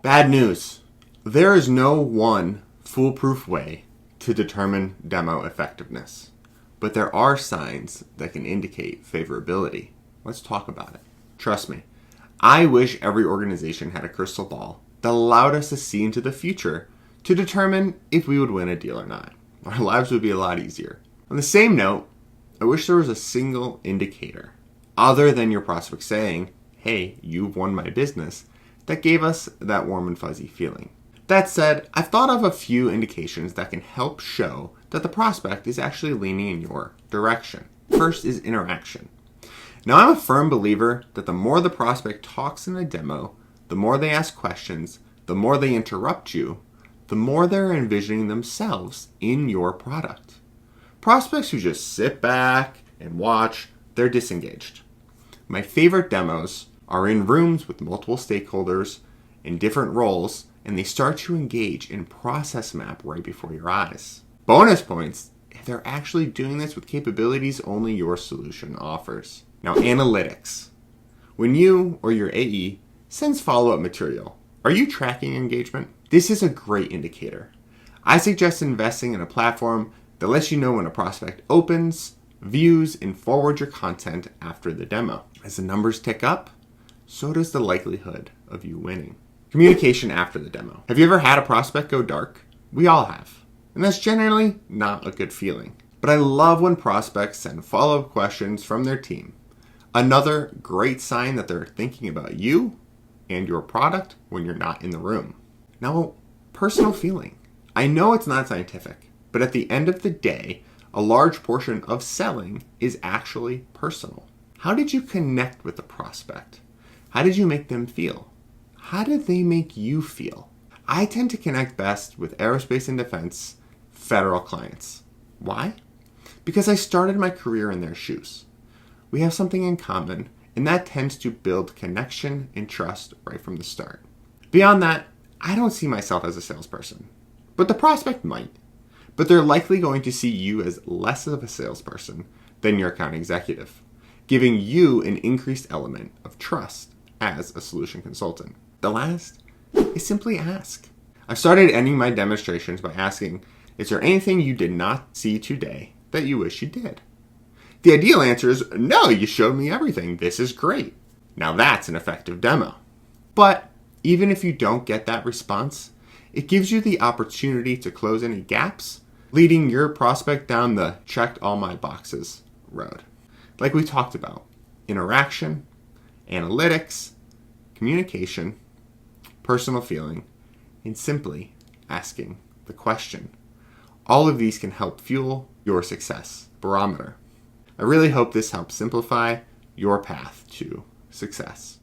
Bad news. There is no one foolproof way to determine demo effectiveness, but there are signs that can indicate favorability. Let's talk about it. Trust me, I wish every organization had a crystal ball that allowed us to see into the future to determine if we would win a deal or not. Our lives would be a lot easier. On the same note, I wish there was a single indicator, other than your prospect saying, hey, you've won my business, that gave us that warm and fuzzy feeling. That said, I've thought of a few indications that can help show that the prospect is actually leaning in your direction. First is interaction. Now, I'm a firm believer that the more the prospect talks in a demo, the more they ask questions, the more they interrupt you, the more they're envisioning themselves in your product. Prospects who just sit back and watch, they're disengaged. My favorite demos are in rooms with multiple stakeholders in different roles, and they start to engage in process map right before your eyes. Bonus points if they're actually doing this with capabilities only your solution offers. Now, analytics. When you or your AE sends follow-up material, are you tracking engagement? This is a great indicator. I suggest investing in a platform that lets you know when a prospect opens, views, and forwards your content after the demo. As the numbers tick up, so does the likelihood of you winning. Communication after the demo. Have you ever had a prospect go dark? We all have. And that's generally not a good feeling. But I love when prospects send follow-up questions from their team. Another great sign that they're thinking about you and your product when you're not in the room. Now, personal feeling. I know it's not scientific, but at the end of the day, a large portion of selling is actually personal. How did you connect with the prospect? How did you make them feel? How did they make you feel? I tend to connect best with aerospace and defense federal clients. Why? Because I started my career in their shoes. We have something in common, and that tends to build connection and trust right from the start. Beyond that, I don't see myself as a salesperson, but the prospect might. But they're likely going to see you as less of a salesperson than your account executive, giving you an increased element of trust as a solution consultant. The last is simply ask. I've started ending my demonstrations by asking, is there anything you did not see today that you wish you did? The ideal answer is, no, you showed me everything. This is great. Now that's an effective demo. But even if you don't get that response, it gives you the opportunity to close any gaps, leading your prospect down the checked all my boxes road. Like we talked about, interaction, analytics, communication, personal feeling, and simply asking the question. All of these can help fuel your success barometer. I really hope this helps simplify your path to success.